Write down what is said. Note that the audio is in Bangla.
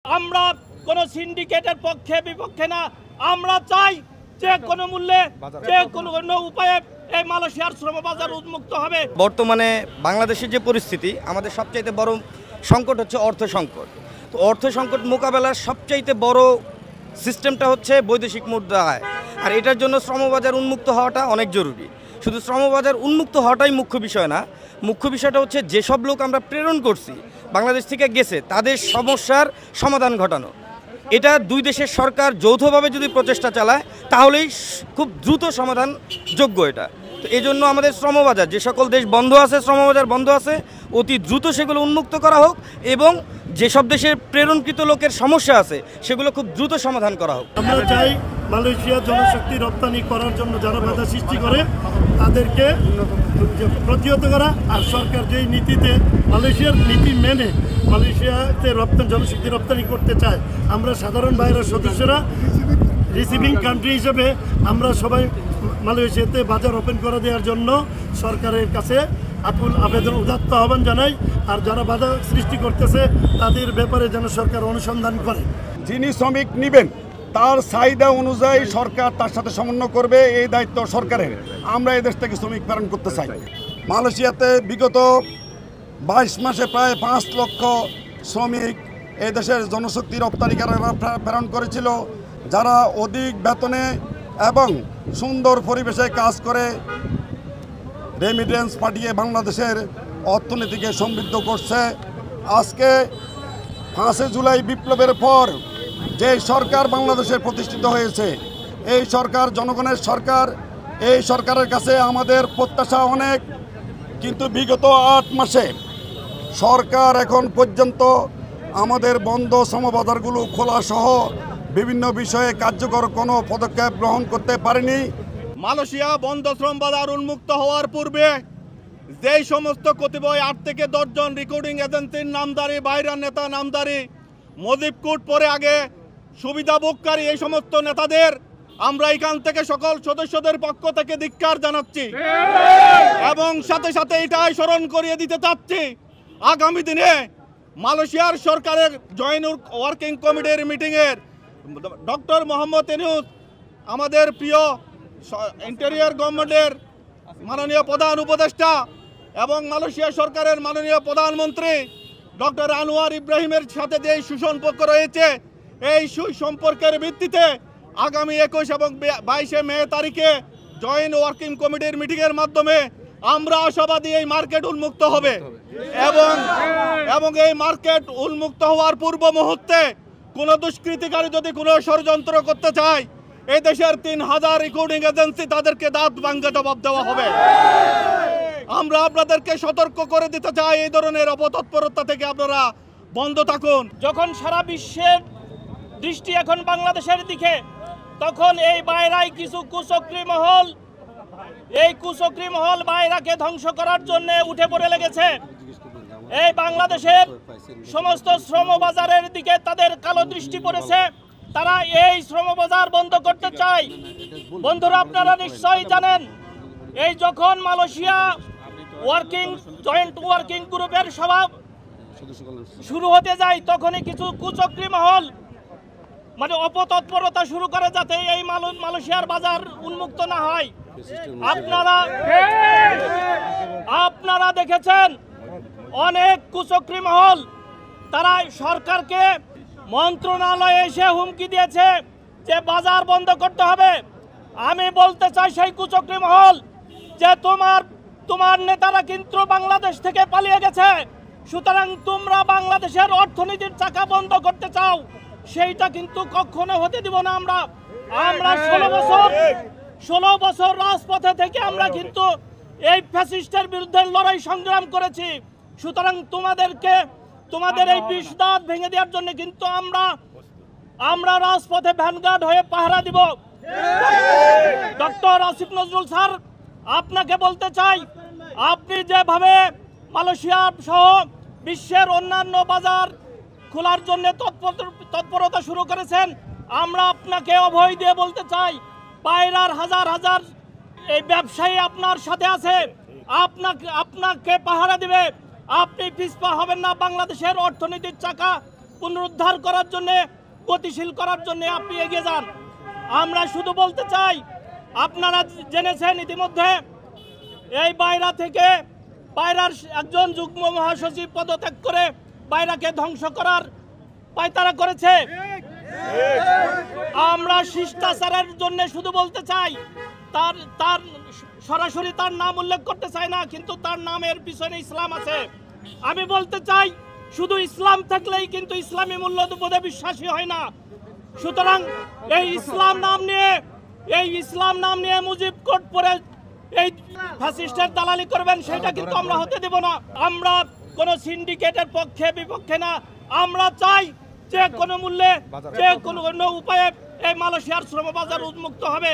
আমরা কোনো সিন্ডিকেটের পক্ষে বিপক্ষে না, আমরা চাই যে কোনো মূল্যে যে কোনো উপায়ে এই মালয়েশিয়ার শ্রম বাজার উন্মুক্ত হবে। বর্তমানে বাংলাদেশের যে পরিস্থিতি, আমাদের সবচাইতে বড় সংকট হচ্ছে অর্থ সংকট। তো অর্থ সংকট মোকাবেলার সবচাইতে বড় সিস্টেমটা হচ্ছে বৈদেশিক মুদ্রা আয়, আর এটার জন্য শ্রমবাজার উন্মুক্ত হওয়াটা অনেক জরুরি। শুধু শ্রমবাজার উন্মুক্ত হওয়াটাই মুখ্য বিষয় না, মুখ্য বিষয়টা হচ্ছে যেসব লোক আমরা প্রেরণ করছি বাংলাদেশ থেকে গেছে তাদের সমস্যার সমাধান ঘটানো। এটা দুই দেশের সরকার যৌথভাবে যদি প্রচেষ্টা চালায় তাহলেই খুব দ্রুত সমাধান যোগ্য এটা। তো এই জন্য আমাদের শ্রমবাজার, যে সকল দেশ বন্ধ আছে, শ্রমবাজার বন্ধ আছে, অতি দ্রুত সেগুলো উন্মুক্ত করা হোক এবং যেসব দেশের প্রেরণকৃত লোকের সমস্যা আছে সেগুলো খুব দ্রুত সমাধান করা হোক। আমরা চাই মালয়েশিয়া জনশক্তি রপ্তানি করার জন্য যারা বাধা সৃষ্টি করে তাদেরকে প্রতিহত করা, আর সরকার যেই নীতিতে মালয়েশিয়ার নীতি মেনে মালয়েশিয়াতে জনশক্তি রপ্তানি করতে চায়, আমরা সাধারণ বাইরের সদস্যরা রিসিভিং কান্ট্রি হিসেবে আমরা সবাই মালয়েশিয়াতে বাজার ওপেন করে দেওয়ার জন্য সরকারের কাছে আকুল আবেদন উদাত্ত আহ্বান জানাই। আর যারা বাধা সৃষ্টি করতেছে তাদের ব্যাপারে যেন সরকার অনুসন্ধান করে। যিনি শ্রমিক নেবেন তার চাহিদা অনুযায়ী সরকার তার সাথে সমন্বয় করবে, এই দায়িত্ব সরকারের। আমরা এই দেশ থেকে শ্রমিক প্রেরণ করতে চাই। মালয়েশিয়াতে বিগত 22 মাসে প্রায় 5 লক্ষ শ্রমিক এই দেশের জনশক্তি রপ্তানিকাররা প্রেরণ করেছিল, যারা অধিক বেতনে এবং সুন্দর পরিবেশে কাজ করে রেমিটেন্স পাঠিয়ে বাংলাদেশের অর্থনীতিকে সমৃদ্ধ করছে। আজকে 5 জুলাই বিপ্লবের পর যে সরকার বাংলাদেশে প্রতিষ্ঠিত হয়েছে, এই সরকার জনগণের সরকার। এই সরকারের কাছে আমাদের প্রত্যাশা অনেক, কিন্তু বিগত 8 মাসে সরকার এখন পর্যন্ত আমাদের বন্ধ শ্রমবাজারগুলো খোলা সহ বিভিন্ন বিষয়ে কার্যকর কোনো পদক্ষেপ গ্রহণ করতে পারেনি। মালয়েশিয়া বন্ধ শ্রম বাজার উন্মুক্ত হওয়ার পূর্বে যেই সমস্ত কতিপয় 8 থেকে 10 জন রেকর্ডিং এজেন্সির নামদারি, বাইরের নেতা নামদারি, মজিবকুট পরে আগে সুবিধাভোগকারী এই সমস্ত নেতাদের আমরা এখান থেকে সকল সদস্যদের পক্ষ থেকে ধিক্কার জানাচ্ছি এবং সাথে সাথে এটাই স্মরণ করিয়ে দিতে চাচ্ছি, আগামী দিনে মালয়েশিয়ার সরকারের জয়েন্ট ওয়ার্কিং কমিটির মিটিংয়ের ডক্টর মোহাম্মদ ইউনূস, আমাদের প্রিয় ইন্টেরিয়র গভর্নমেন্টের মাননীয় প্রধান উপদেষ্টা এবং মালয়েশিয়া সরকারের মাননীয় প্রধানমন্ত্রী ডক্টর আনোয়ার ইব্রাহিমের সাথে যে সুসম্পর্ক রয়েছে, এই সুসম্পর্কের ভিত্তিতে আগামী 21 এবং 22 মে তারিখে জয়েন্ট ওয়ার্কিং কমিটির মিটিংয়ের মাধ্যমে আমরা আশাবাদী এই মার্কেট উন্মুক্ত হবে এবং এই মার্কেট উন্মুক্ত হওয়ার পূর্ব মুহূর্তে কোনো দুষ্কৃতিকারী যদি কোনো ষড়যন্ত্র করতে চায়, এই দেশের 3000 রেকর্ডিং এজেন্সি তাদেরকে দাঁত ভাঙা জবাব দেওয়া হবে। আমরা আপনাদেরকে সতর্ক করে দিতে চাই, এই ধরনের অপতৎপরতা থেকে আপনারা বন্ধ থাকুন। যখন সারা বিশ্বের দৃষ্টি এখন বাংলাদেশের দিকে, তখন এই বাইরায় কিছু কুচক্রী মহল, এই কুচক্রী মহল বাইরাকে ধ্বংস করার জন্য উঠে পড়ে লেগেছে। এই বাংলাদেশের সমস্ত শ্রমবাজারের দিকে তাদের কালো দৃষ্টি পড়েছে, তারা এই শ্রমবাজার বন্ধ করতে চায়। বন্ধুরা, আপনারা নিশ্চয়ই জানেন, এই যখন মালয়েশিয়া জয়েন্ট ওয়ার্কিং গ্রুপের সভা শুরু হতে যায়, তখনই কিছু কুচক্রী মহল অপতৎপরতা শুরু করে যাতে এই মালয়েশিয়ার বাজার উন্মুক্ত না হয়। আপনারা দেখেছেন অনেক কুচক্রী মহল তারা সরকারকে মন্ত্রণালয়ে এসে হুমকি দিয়েছে যে বাজার বন্ধ করতে হবে। আমি বলতে চাই সেই কুচক্রী মহল যে তোমার নেতারা কিন্তু বাংলাদেশ থেকে পালিয়ে গেছে, সুতরাং তোমরা বাংলাদেশের অর্থনীতির চাকা বন্ধ করতে চাও, সেইটা কিন্তু কখনো হতে দিব না। আমরা 16 বছর রাজপথে থেকে আমরা কিন্তু এই ফ্যাসিস্টের বিরুদ্ধে লড়াই সংগ্রাম করেছি, সুতরাং তোমাদের এই বিষ দাঁত ভেঙে দেওয়ার জন্য কিন্তু আমরা রাজপথে ভ্যানগার্ড হয়ে পাহারা দিব। ডক্টর আসিফ নজরুল স্যার, আপনাকে বলতে চাই, আপনি যেভাবে মালয়েশিয়া সহ বিশ্বের অন্যান্য বাজার খোলার জন্য তৎপরতা শুরু করেছেন, আমরা আপনাকে অভয় দিয়ে বলতে চাই, বাইরের হাজার হাজার এই ব্যবসায়ী আপনার সাথে আছে, আপনাকে পাহারা দিবে। আপনি পিছপা হবেন না, বাংলাদেশের অর্থনীতির চাকা পুনরুদ্ধার করার জন্য, গতিশীল করার জন্য আপনি এগিয়ে যান। আমরা শুধু বলতে চাই, আপনারা জেনেছেন ইতিমধ্যে এই বাইরা থেকে বাইরার একজন যুগ্ম মহাসচিব পদত্যাগ করে বাইরাকে ধ্বংস করার পায়তারা করেছে। আমরা শিষ্টাচারের জন্য শুধু বলতে চাই, তার সরাসরি তার নাম উল্লেখ করতে চাই না, কিন্তু তার নামের পিছনে ইসলাম আছে। আমি বলতে চাই, শুধু ইসলাম থাকলেই কিন্তু ইসলামী মূল্যবোধে বিশ্বাসী হয় না। সুতরাং এই ইসলাম নাম নিয়ে মুজিব কোড পরে এই ফ্যাসিস্টের দালালি করবেন, সেটা কিন্তু আমরা হতে দেব না। আমরা কোনো সিন্ডিকেটের পক্ষে বিপক্ষে না। আমরা চাই যে কোনো মূল্যে, যে কোনো উপায়ে এই মালয়েশিয়ার শ্রম বাজার উন্মুক্ত হবে।